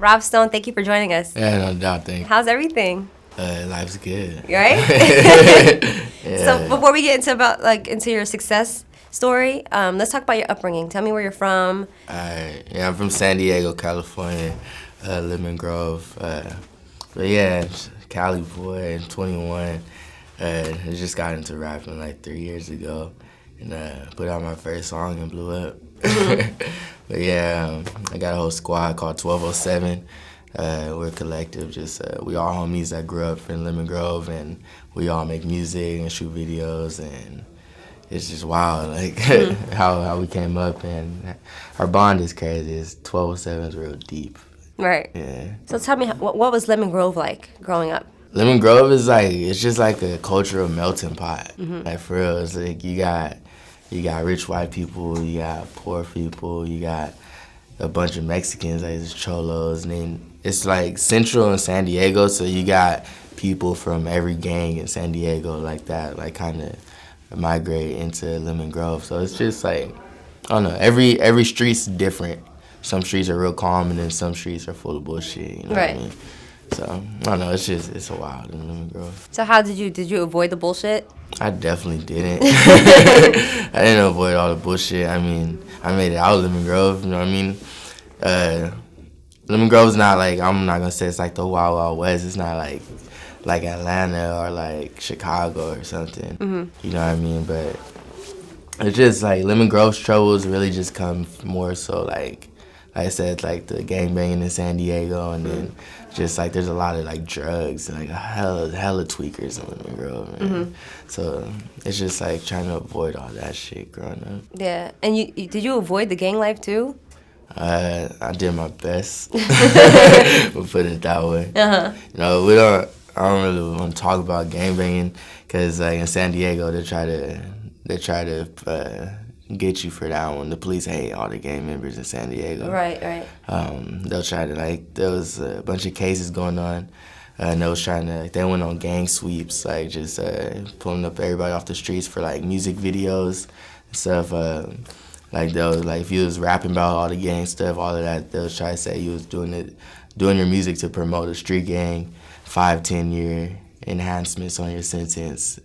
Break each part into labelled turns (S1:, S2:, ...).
S1: Rob Stone, thank you for joining us.
S2: Yeah, no doubt. Thank you.
S1: How's everything?
S2: Life's good.
S1: Right?
S2: Yeah.
S1: So before we get into your success story, let's talk about your upbringing. Tell me where you're from.
S2: Yeah, I'm from San Diego, California, Lemon Grove. But yeah, Cali boy, 21. I just got into rapping like 3 years ago, and put out my first song and blew up. But yeah, I got a whole squad called 1207. We're a collective, just we all homies that grew up in Lemon Grove, and we all make music and shoot videos, and it's just wild, like how we came up, and our bond is crazy. It's 1207 is real deep.
S1: Right.
S2: Yeah.
S1: So tell me, what was Lemon Grove like growing up?
S2: Lemon Grove is it's just like a cultural melting pot. Like for real, it's like you got rich white people, you got poor people, you got a bunch of Mexicans, like it's cholos, and then it's like Central in San Diego, so you got people from every gang in San Diego like that, like kind of migrate into Lemon Grove. So it's just like, I don't know, every street's different. Some streets are real calm, and then some streets are full of bullshit, you know
S1: Right.
S2: what I mean? So, I don't know, it's a wild in Lemon Grove.
S1: So how did you avoid the bullshit?
S2: I definitely didn't. I didn't avoid all the bullshit. I mean, I made it out of Lemon Grove, you know what I mean? Lemon Grove's not like, I'm not gonna say it's like the Wild Wild West. It's not like Atlanta or like Chicago or something. You know what I mean? But it's just like Lemon Grove's troubles really just come more so like I said, like the gangbanging in San Diego, and then just like there's a lot of like drugs and like hella tweakers in Lemon Grove, man. So it's just like trying to avoid all that shit growing up.
S1: Yeah. And did you avoid the gang life too?
S2: I did my best. We'll put it that way. You know, I don't really want to talk about gangbanging because like in San Diego they try to get you for that one. The police hate all the gang members in San Diego.
S1: Right.
S2: They'll try to there was a bunch of cases going on, and they was trying to they went on gang sweeps, like just pulling up everybody off the streets for like music videos and stuff. Like they was like if you was rapping about all the gang stuff, all of that, they was trying to say you was doing your music to promote a street gang, 5-10 year enhancements on your sentence.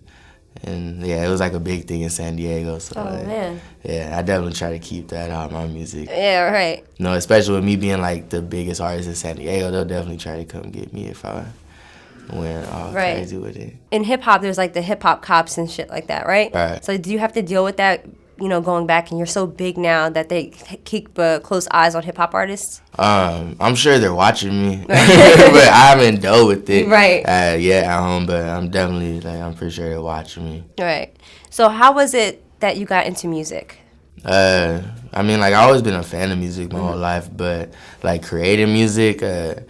S2: And yeah, it was like a big thing in San Diego. So
S1: Man.
S2: Yeah, I definitely try to keep that out of my music.
S1: Yeah, right.
S2: You know, especially with me being like the biggest artist in San Diego, they'll definitely try to come get me if I went all crazy with it.
S1: In hip hop, there's like the hip hop cops and shit like that, right?
S2: Right.
S1: So do you have to deal with that? Going back, and you're so big now that they keep close eyes on hip hop artists.
S2: I'm sure they're watching me, but I haven't dealt with it.
S1: Right.
S2: At home, but I'm definitely I'm pretty sure they're watching me.
S1: Right. So how was it that you got into music?
S2: I mean, like I always been a fan of music my whole life, but like creating music, it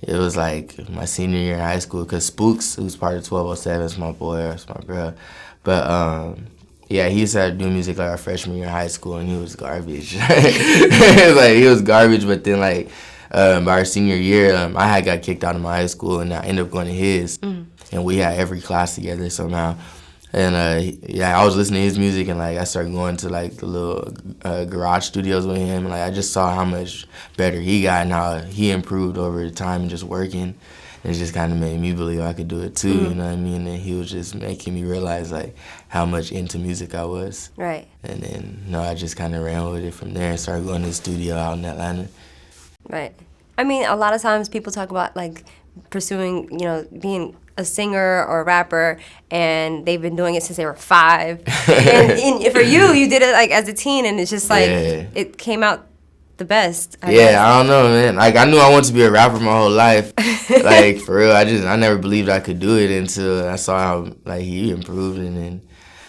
S2: was like my senior year in high school because Spooks, who's part of 1207, is my boy, or it's my bro, but yeah, he started doing music like our freshman year in high school, and he was garbage. Like he was garbage, but then like by our senior year, I had got kicked out of my high school, and I ended up going to his, and we had every class together somehow. And I was listening to his music, and like I started going to like the little garage studios with him, and like I just saw how much better he got and how he improved over time and just working. It just kind of made me believe I could do it too, you know what I mean? And he was just making me realize like how much into music I was.
S1: Right.
S2: And then I just kind of ran with it from there and started going to the studio out in Atlanta.
S1: Right. I mean, a lot of times people talk about like pursuing, being a singer or a rapper, and they've been doing it since they were 5. and for you did it like as a teen, and it's just like it came out the best. I guess.
S2: I don't know, man. Like I knew I wanted to be a rapper my whole life. Like for real, I never believed I could do it until I saw how like he improved, and then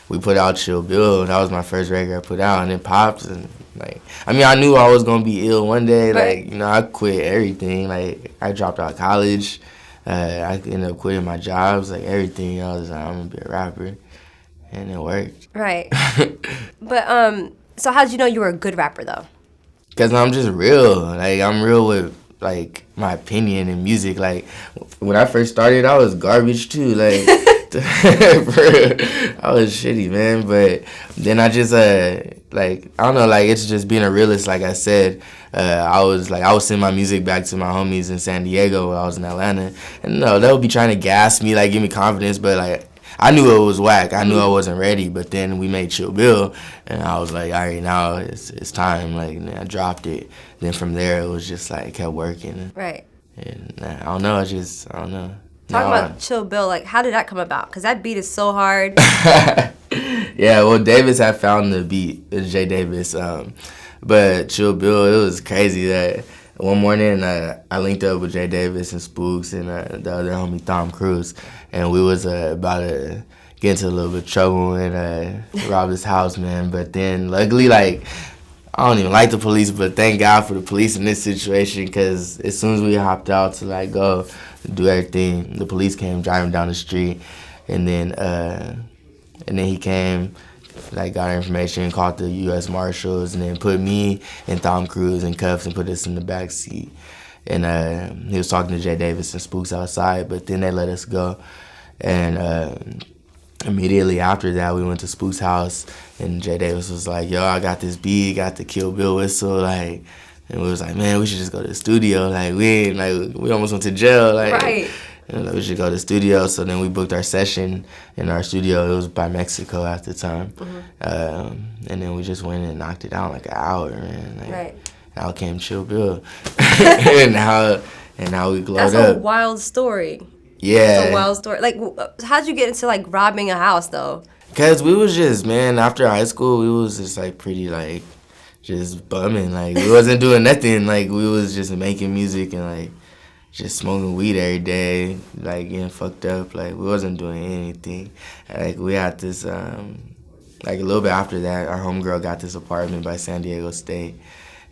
S2: we put out Chill Bill. That was my first record I put out, and it popped. And like I mean, I knew I was gonna be ill one day.
S1: Right.
S2: Like I quit everything. Like I dropped out of college. I ended up quitting my jobs, like everything. I was like, I'm gonna be a rapper, and it worked.
S1: Right. But so how did you know you were a good rapper though?
S2: Cause I'm just real. Like I'm real with like my opinion in music. Like when I first started, I was garbage too. Like For real. I was shitty, man. But then I just like, I don't know, like, it's just being a realist. Like I said, I was sending my music back to my homies in San Diego when I was in Atlanta, and they'll be trying to gas me, like, give me confidence, but like, I knew it was whack. I knew I wasn't ready. But then we made Chill Bill, and I was like, all right, now it's time. Like, and I dropped it. Then from there, it was just like kept working.
S1: Right.
S2: And I don't know. I don't know.
S1: Talk about Chill Bill. Like, how did that come about? Because that beat is so hard.
S2: Yeah, well, Davis had found the beat. It's Jay Davis. But Chill Bill, it was crazy that one morning I linked up with Jay Davis and Spooks and the other homie Tom Cruise, and we was about to get into a little bit of trouble and rob his house, man. But then, luckily, like, I don't even like the police, but thank God for the police in this situation, because as soon as we hopped out to, like, go do everything, the police came driving down the street, and then he came, like, got our information, called the U.S. Marshals, and then put me and Tom Cruise in cuffs and put us in the back seat. And he was talking to Jay Davis and Spooks outside, but then they let us go. And immediately after that, we went to Spook's house, and Jay Davis was like, yo, I got this beat, got the Kill Bill whistle, like, and we was like, man, we should just go to the studio. Like, we almost went to jail. Like,
S1: right.
S2: We should go to the studio. So then we booked our session in our studio. It was by Mexico at the time. Mm-hmm. And then we just went and knocked it out in like an hour, man. Like,
S1: right.
S2: Now came Chill Bill. and now we glowed up.
S1: That's a wild story.
S2: Yeah.
S1: It's a wild story. Like, how'd you get into, like, robbing a house, though?
S2: Because we was just, man, after high school, we was just, like, pretty, like, just bumming. Like, we wasn't doing nothing. Like, we was just making music and, like, just smoking weed every day, like, getting fucked up. Like, we wasn't doing anything. Like, we had this, like, a little bit after that, our homegirl got this apartment by San Diego State.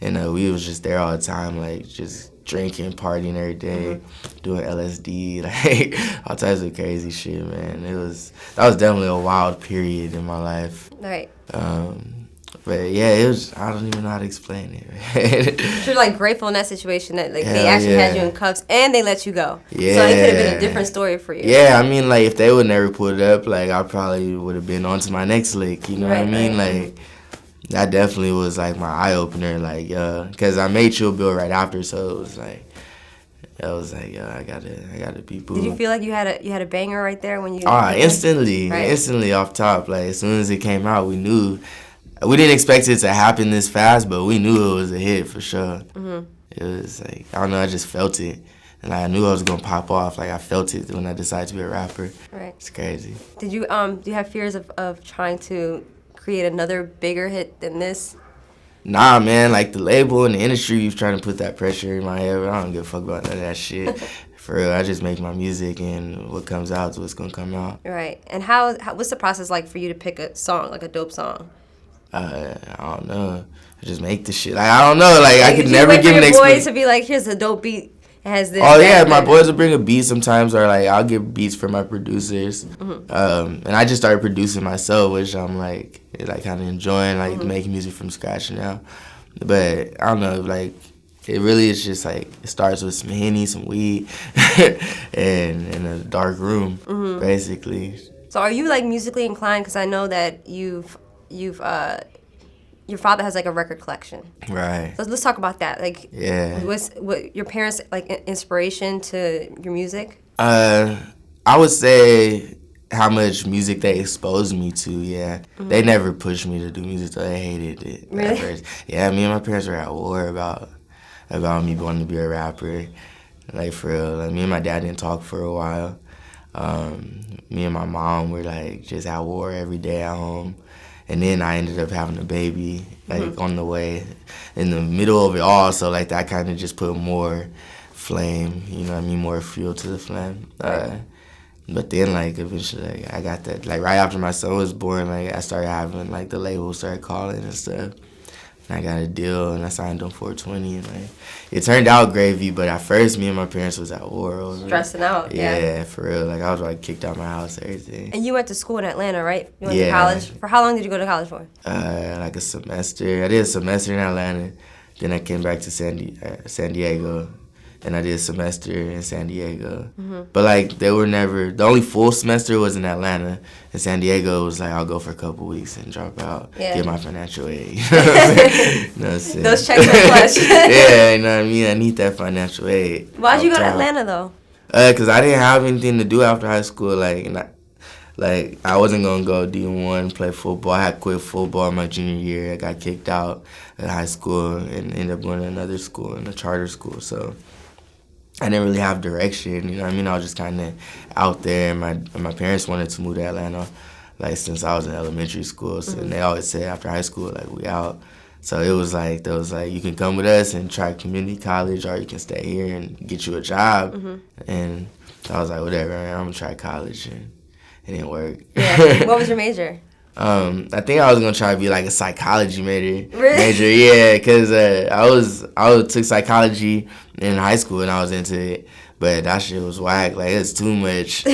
S2: And we was just there all the time, like, just drinking, partying every day, doing LSD, like, all types of crazy shit, man. That was definitely a wild period in my life.
S1: Right.
S2: But yeah, it was, I don't even know how to explain it.
S1: You're, like, grateful in that situation that, like, they actually had you in cuffs and they let you go.
S2: Yeah.
S1: So it could have been a different story for you.
S2: Yeah, I mean, like, if they would never put it up, like, I probably would have been on to my next lick, you know what I mean?
S1: Right.
S2: Like, that definitely was, like, my eye-opener, like, because I made Chill Bill right after, so it was like, I gotta be boo.
S1: Did you feel like you had a banger right there when you?
S2: Instantly off top, like, as soon as it came out, we knew. We didn't expect it to happen this fast, but we knew it was a hit for sure. Mm-hmm. It was like, I don't know, I just felt it. And I knew I was gonna pop off. Like, I felt it when I decided to be a rapper.
S1: Right.
S2: It's crazy.
S1: Did you do you have fears of trying to create another bigger hit than this?
S2: Nah, man, like, the label and the industry was trying to put that pressure in my head, but I don't give a fuck about none of that shit. For real, I just make my music, and what comes out is what's gonna come out.
S1: Right. And what's the process like for you to pick a song, like a dope song?
S2: I don't know. I just make the shit. Like, I don't know. Like, I could never give an
S1: explanation. Boys to be like, here's a dope beat. It has this.
S2: Oh yeah, my boys will bring a beat sometimes, or like I'll get beats from my producers. Mm-hmm. And I just started producing myself, which I'm like kind of enjoying, like making music from scratch now. But I don't know, like, it really is just like, it starts with some Henny, some weed, and in a dark room, basically.
S1: So are you, like, musically inclined? Because I know that your father has, like, a record collection.
S2: Right.
S1: So let's talk about that. Like,
S2: yeah.
S1: Was your parents, like, inspiration to your music?
S2: I would say how much music they exposed me to, yeah. Mm-hmm. They never pushed me to do music, so they hated it.
S1: Really?
S2: At first. Yeah, me and my parents were at war about me wanting to be a rapper. Like, for real. Like, me and my dad didn't talk for a while. Me and my mom were, like, just at war every day at home. And then I ended up having a baby, like, on the way, in the middle of it all. So, like, that kind of just put more flame, you know what I mean, more fuel to the flame. But then, like, eventually, like, I got that, like, right after my son was born, like, I started having, like, the label started calling and stuff. And I got a deal, and I signed on 420, and, like, it turned out gravy, but at first, me and my parents was at war.
S1: Stressing out, yeah.
S2: Yeah, for real. Like, I was, like, kicked out of my house, everything.
S1: And you went to school in Atlanta, right? You went to college? For how long did you go to college for?
S2: Like a semester. I did a semester in Atlanta. Then I came back to San Diego. and I did a semester in San Diego. But like they were never, the only full semester was in Atlanta. In San Diego, it was like I'll go for a couple weeks and drop out, get my financial aid. You know what I'm saying?
S1: Those checks are flush.
S2: Yeah, you know what I mean? I need that financial aid.
S1: Why'd you go to Atlanta though?
S2: Cause I didn't have anything to do after high school. Like I wasn't gonna go D1 play football. I had quit football my junior year. I got kicked out of high school and ended up going to another school, in a charter school. So I didn't really have direction. You know what I mean? I was just kind of out there. And my parents wanted to move to Atlanta, like since I was in elementary school. So, and they always said after high school, like we out. So it was like, you can come with us and try community college, or you can stay here and get you a job. And I was like, whatever, man, I'm gonna try college. And it didn't work.
S1: Yeah. What was your major?
S2: I think I was gonna try to be like a psychology major.
S1: Really?
S2: Yeah, cause I took psychology in high school and I was into it, but that shit was whack. Like it's too much.